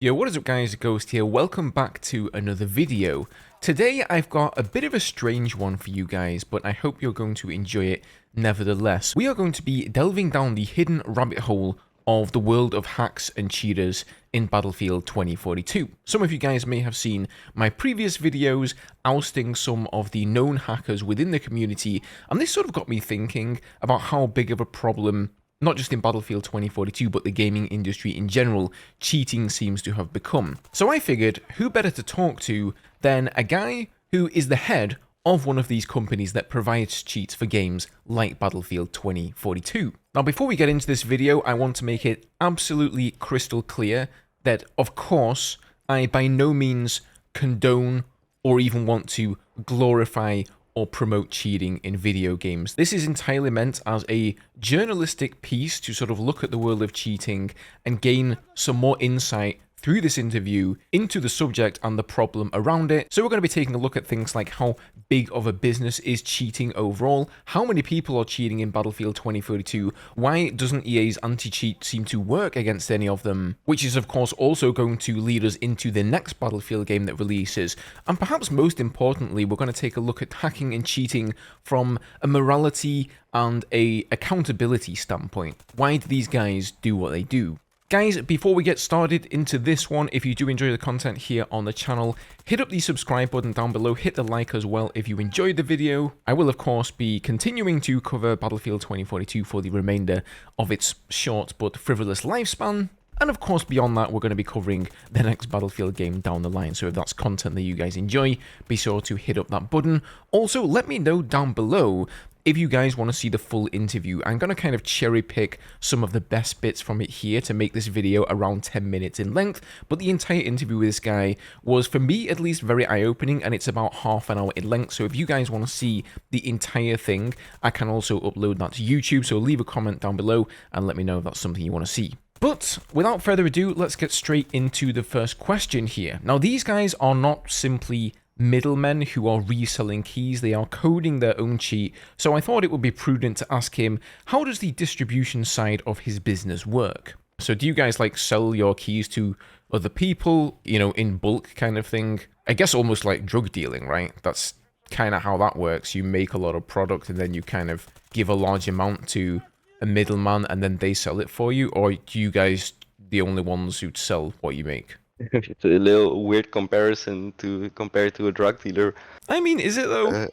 Yo, what is up guys, Ghost here, welcome back to another video. Today I've got a bit of a strange one for you guys, but I hope you're going to enjoy it nevertheless. We are going to be delving down the hidden rabbit hole of the world of hacks and cheaters in Battlefield 2042. Some of you guys may have seen my previous videos ousting some of the known hackers within the community, and this sort of got me thinking about how big of a problem, not just in Battlefield 2042, but the gaming industry in general, cheating seems to have become. So I figured, who better to talk to than a guy who is the head of one of these companies that provides cheats for games like Battlefield 2042. Now, before we get into this video, I want to make it absolutely crystal clear that, of course, I by no means condone or even want to glorify or promote cheating in video games. This is entirely meant as a journalistic piece to sort of look at the world of cheating and gain some more insight through this interview into the subject and the problem around it. So we're going to be taking a look at things like how big of a business is cheating overall, how many people are cheating in Battlefield 2042, why doesn't EA's anti-cheat seem to work against any of them, which is of course also going to lead us into the next Battlefield game that releases, and perhaps most importantly, we're going to take a look at hacking and cheating from a morality and a accountability standpoint. Why do these guys do what they do? Guys, before we get started into this one, if you do enjoy the content here on the channel, hit up the subscribe button down below, hit the like as well if you enjoyed the video. I will of course be continuing to cover Battlefield 2042 for the remainder of its short but frivolous lifespan. And of course, beyond that, we're going to be covering the next Battlefield game down the line. So if that's content that you guys enjoy, be sure to hit up that button. Also, let me know down below if you guys want to see the full interview. I'm going to kind of cherry pick some of the best bits from it here to make this video around 10 minutes in length. But the entire interview with this guy was, for me at least, very eye-opening, and it's about half an hour in length. So if you guys want to see the entire thing, I can also upload that to YouTube. So leave a comment down below and let me know if that's something you want to see. But without further ado, let's get straight into the first question here. Now, these guys are not simply middlemen who are reselling keys, they are coding their own cheat, so I thought it would be prudent to ask him, how does the distribution side of his business work? So do you guys like sell your keys to other people, you know, in bulk kind of thing? I guess almost like drug dealing, right? That's kind of how that works. You make a lot of product and then you kind of give a large amount to a middleman and then they sell it for you, or do you guys the only ones who sell what you make? It's a little weird comparison to compare to a drug dealer. I mean, is it though?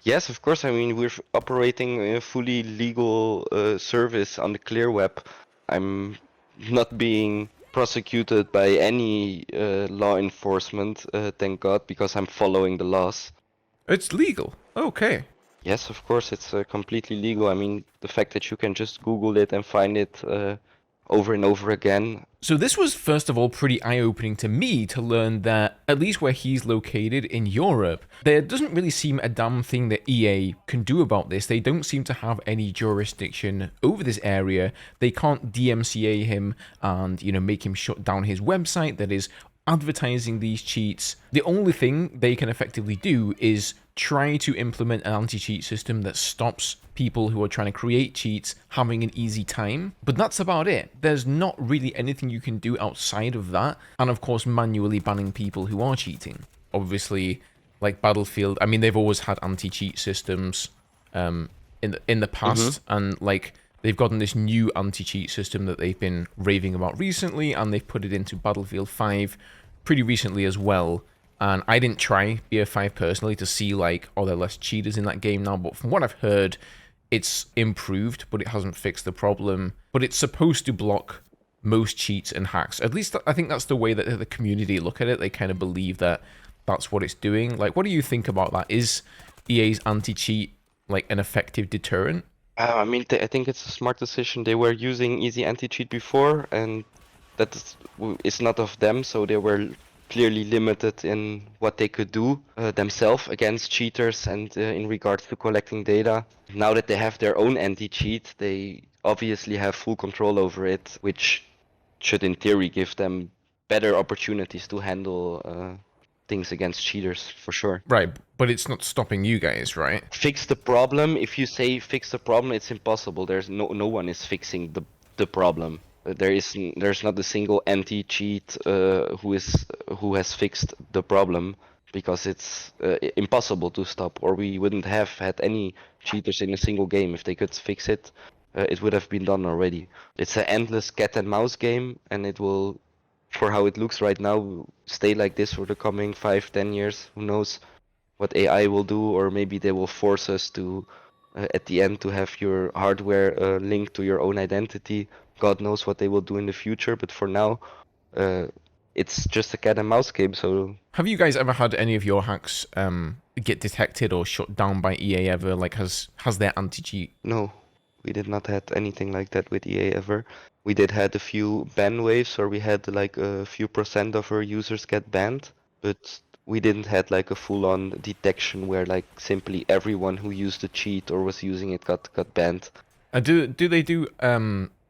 Yes, of course. I mean, we're operating a fully legal service on the clear web. I'm not being prosecuted by any law enforcement, thank God, because I'm following the laws. It's legal. Okay. Yes, of course, it's completely legal. I mean, the fact that you can just Google it and find it over and over again. So this was, first of all, pretty eye-opening to me to learn that, at least where he's located in Europe, there doesn't really seem a damn thing that EA can do about this. They don't seem to have any jurisdiction over this area. They can't DMCA him and, you know, make him shut down his website that is advertising these cheats. The only thing they can effectively do is try to implement an anti-cheat system that stops people who are trying to create cheats having an easy time. But that's about it. There's not really anything you can do outside of that. And of course, manually banning people who are cheating. Obviously, like Battlefield, I mean, they've always had anti-cheat systems in the past. And like, they've gotten this new anti-cheat system that they've been raving about recently, and they've put it into Battlefield 5 pretty recently as well. And I didn't try BF5 personally to see, like, are there less cheaters in that game now? But from what I've heard, it's improved, but it hasn't fixed the problem. But it's supposed to block most cheats and hacks. At least I think that's the way that the community look at it. They kind of believe that that's what it's doing. Like, what do you think about that? Is EA's anti-cheat, like, an effective deterrent? I mean, I think it's a smart decision. They were using easy anti-cheat before, and it's not of them, so they were clearly limited in what they could do themselves against cheaters and in regards to collecting data. Now that they have their own anti-cheat, they obviously have full control over it, which should in theory give them better opportunities to handle things against cheaters, for sure. Right, but it's not stopping you guys, right? Fix the problem. If you say fix the problem, it's impossible. There's no one is fixing the problem. There's not a single anti-cheat who has fixed the problem, because it's impossible to stop, or we wouldn't have had any cheaters in a single game. If they could fix it, it would have been done already. It's an endless cat and mouse game, and it will, for how it looks right now, stay like this for the coming 5-10 years. Who knows what AI will do, or maybe they will force us to, at the end, to have your hardware linked to your own identity. God knows what they will do in the future, but for now, uh, it's just a cat and mouse game. So Have you guys ever had any of your hacks get detected or shut down by EA ever? Like, has their anti-cheat? no, we did not had anything like that with EA ever. We did had a few ban waves, or we had like a few percent of our users get banned, but we didn't had like a full-on detection where like simply everyone who used the cheat or was using it got banned. Do they do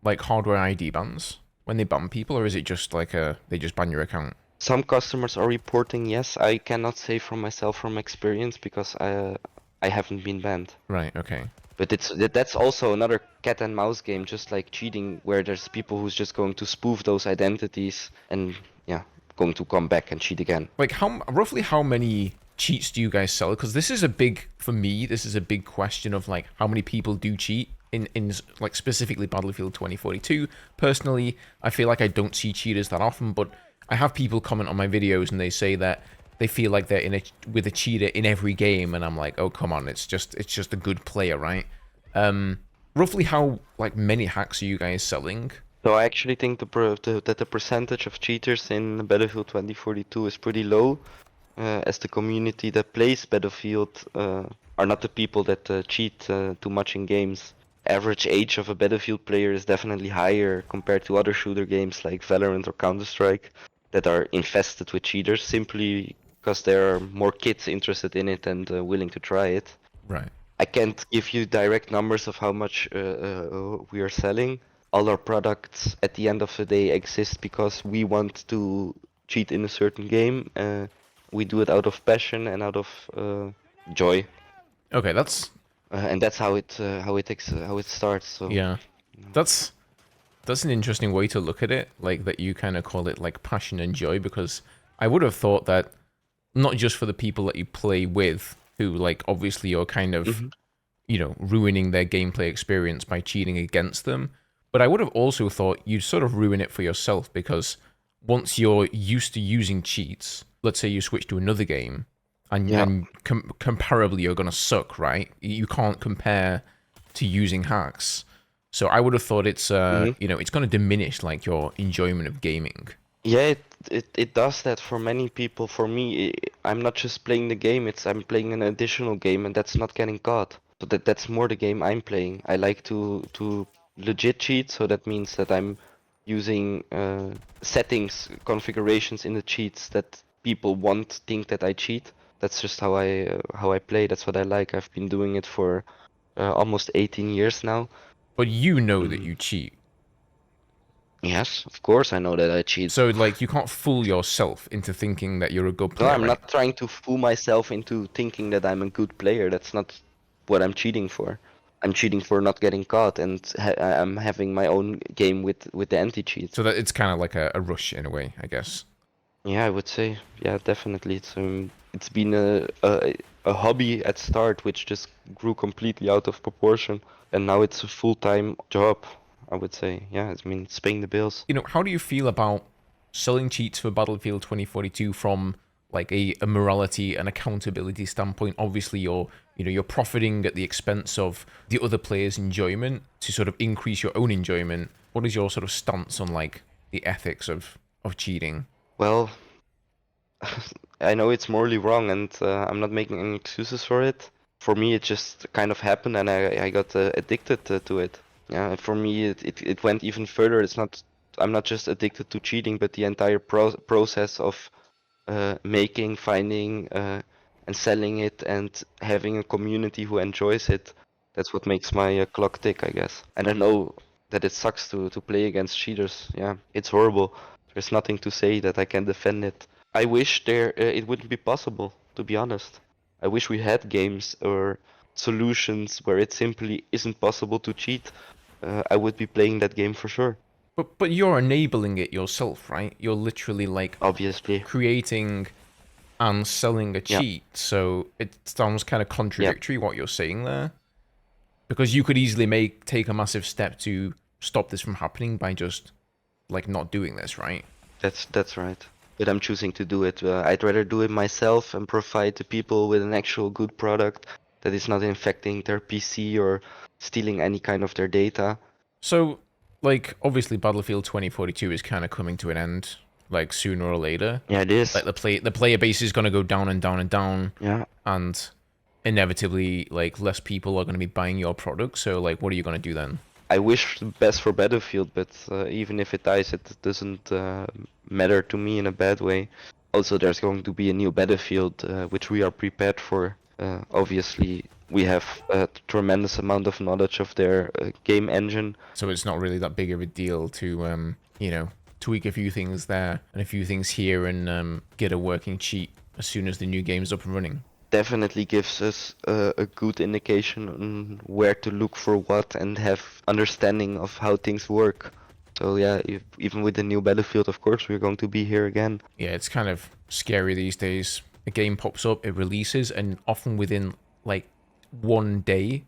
like hardware ID bans when they ban people, or is it just like they just ban your account? Some customers are reporting, yes. I cannot say from myself from experience, because I haven't been banned. Right. Okay. But that's also another cat and mouse game, just like cheating, where there's people who's just going to spoof those identities and, yeah, going to come back and cheat again. Like, roughly how many cheats do you guys sell? Because this is a big, for me, this is a big question of like how many people do cheat in like specifically Battlefield 2042. Personally, I feel like I don't see cheaters that often, but I have people comment on my videos and they say that they feel like they're with a cheater in every game, and I'm like, oh come on, it's just a good player, right? Roughly how like many hacks are you guys selling? So I actually think that the percentage of cheaters in Battlefield 2042 is pretty low, as the community that plays Battlefield are not the people that cheat too much in games. Average age of a Battlefield player is definitely higher compared to other shooter games like Valorant or Counter-Strike that are infested with cheaters, simply because there are more kids interested in it and willing to try it. Right. I can't give you direct numbers of how much we are selling. All our products at the end of the day exist because we want to cheat in a certain game. We do it out of passion and out of joy, Okay, and that's how it starts. So yeah. That's an interesting way to look at it, like that you kind of call it like passion and joy, because I would have thought that not just for the people that you play with, who like obviously you're kind of, you know, ruining their gameplay experience by cheating against them, but I would have also thought you'd sort of ruin it for yourself, because once you're used to using cheats, let's say you switch to another game, and, Yeah. comparably you're gonna suck, right? You can't compare to using hacks. So I would have thought it's you know, it's gonna diminish like your enjoyment of gaming. Yeah, it does that for many people. For me, I'm not just playing the game, I'm playing an additional game, and that's not getting caught. So that's more the game I'm playing. I like to legit cheat, so that means that I'm using settings, configurations in the cheats that people won't think that I cheat. That's just how I play. That's what I like. I've been doing it for almost 18 years now. But you know that Mm. you cheat. Yes, of course I know that I cheat. So like you can't fool yourself into thinking that you're a good No, player, I'm right? not trying to fool myself into thinking that I'm a good player. That's not what I'm cheating for. I'm cheating for not getting caught, and I'm having my own game with the anti-cheat. So that it's kind of like a rush in a way, I guess. Yeah, I would say, yeah, definitely. It's been a hobby at start, which just grew completely out of proportion, and now it's a full-time job. I would say, yeah, it's paying the bills. You know, how do you feel about selling cheats for Battlefield 2042 from like a morality and accountability standpoint? Obviously, you're profiting at the expense of the other player's enjoyment to sort of increase your own enjoyment. What is your sort of stance on like the ethics of cheating? Well, I know it's morally wrong, and I'm not making any excuses for it. For me, it just kind of happened, and I got addicted to it. Yeah, for me, it went even further. I'm not just addicted to cheating, but the entire process of making, finding, and selling it, and having a community who enjoys it. That's what makes my clock tick, I guess. And I know that it sucks to play against cheaters. Yeah, it's horrible. There's nothing to say that I can defend it. I wish it wouldn't be possible, to be honest. I wish we had games or solutions where it simply isn't possible to cheat. I would be playing that game for sure. But you're enabling it yourself, right? You're literally like Obviously. creating and selling a Yeah. cheat, so it sounds kind of Yeah. contradictory what you're saying there. Because you could easily take a massive step to stop this from happening by just like not doing this, right? That's right. But I'm choosing to do it. I'd rather do it myself and provide the people with an actual good product that is not infecting their PC or stealing any kind of their data. So, like, obviously Battlefield 2042 is kind of coming to an end, like, sooner or later. Yeah, it is. Like, the player base is going to go down and down and down, Yeah. and inevitably, like, less people are going to be buying your product, so, like, what are you going to do then? I wish the best for Battlefield, but even if it dies, it doesn't matter to me in a bad way. Also, there's going to be a new Battlefield, which we are prepared for. Obviously, we have a tremendous amount of knowledge of their game engine. So it's not really that big of a deal to, you know, tweak a few things there and a few things here and get a working cheat as soon as the new game's up and running. Definitely gives us a good indication on where to look for what and have understanding of how things work. So yeah, even with the new Battlefield, of course, we're going to be here again. Yeah, it's kind of scary these days. A game pops up, it releases, and often within like one day,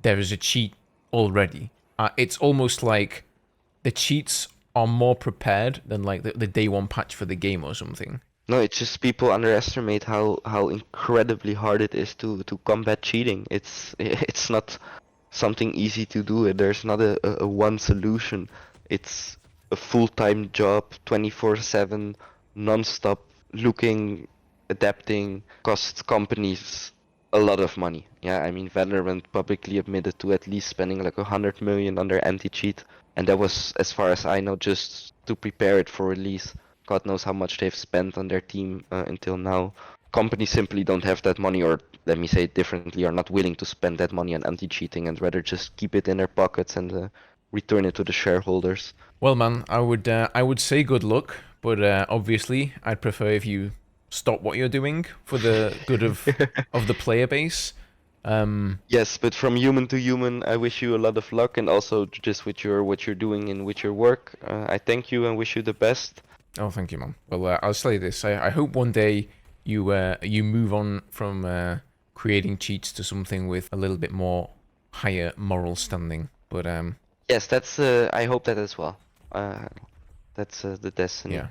there is a cheat already. It's almost like the cheats are more prepared than like the day one patch for the game or something. No, it's just people underestimate how incredibly hard it is to combat cheating. It's not something easy to do. There's not a one solution. It's a full-time job, 24/7, non-stop looking, adapting, costs companies a lot of money. Yeah, I mean, Valorant publicly admitted to at least spending like 100 million on their anti-cheat, and that was, as far as I know, just to prepare it for release. God knows how much they've spent on their team until now. Companies simply don't have that money, or let me say it differently, are not willing to spend that money on anti-cheating and rather just keep it in their pockets and return it to the shareholders. Well, man, I would say good luck, but obviously I'd prefer if you stop what you're doing for the good of the player base. Yes, but from human to human, I wish you a lot of luck, and also just with what you're doing and with your work. I thank you and wish you the best. Oh, thank you, man. Well, I'll say this: I hope one day you move on from creating cheats to something with a little bit more higher moral standing. But yes, that's I hope that as well. That's the destiny. yeah.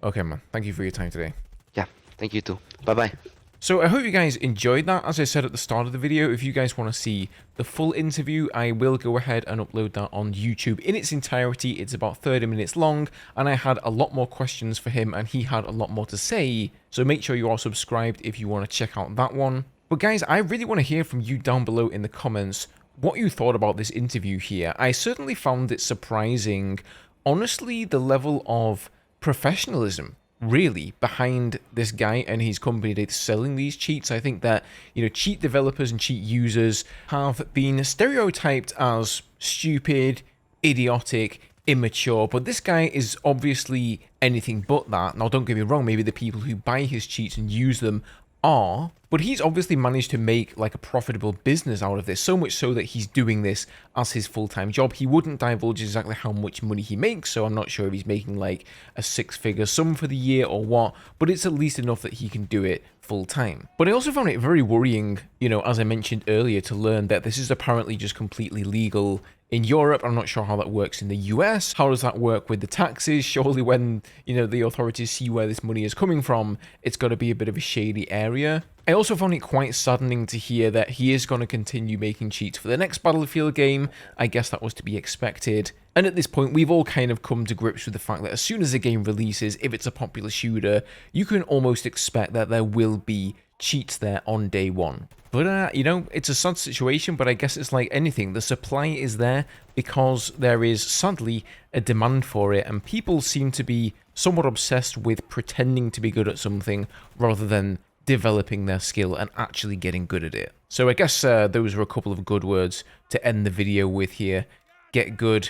Okay, man. Thank you for your time today. Yeah, thank you too. Bye bye. So I hope you guys enjoyed that. As I said at the start of the video, if you guys want to see the full interview, I will go ahead and upload that on YouTube in its entirety. It's about 30 minutes long, and I had a lot more questions for him, and he had a lot more to say. So make sure you are subscribed if you want to check out that one. But guys, I really want to hear from you down below in the comments what you thought about this interview here. I certainly found it surprising, honestly, the level of professionalism really behind this guy and his company that's selling these cheats. I think that, you know, cheat developers and cheat users have been stereotyped as stupid, idiotic, immature, but this guy is obviously anything but that. Now, don't get me wrong, maybe the people who buy his cheats and use them are, but he's obviously managed to make like a profitable business out of this, so much so that he's doing this as his full-time job. He wouldn't divulge exactly how much money he makes, so I'm not sure if he's making like a six-figure sum for the year or what, but it's at least enough that he can do it full-time. But I also found it very worrying, you know, as I mentioned earlier, to learn that this is apparently just completely legal in Europe. I'm not sure how that works in the US. How does that work with the taxes? Surely when, you know, the authorities see where this money is coming from, it's got to be a bit of a shady area. I also found it quite saddening to hear that he is going to continue making cheats for the next Battlefield game. I guess that was to be expected. And at this point, we've all kind of come to grips with the fact that as soon as a game releases, if it's a popular shooter, you can almost expect that there will be cheats there on day one. But, you know, it's a sad situation, but I guess it's like anything. The supply is there because there is, sadly, a demand for it, and people seem to be somewhat obsessed with pretending to be good at something rather than developing their skill and actually getting good at it. So I guess those are a couple of good words to end the video with here. Get good,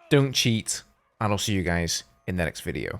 don't cheat, and I'll see you guys in the next video.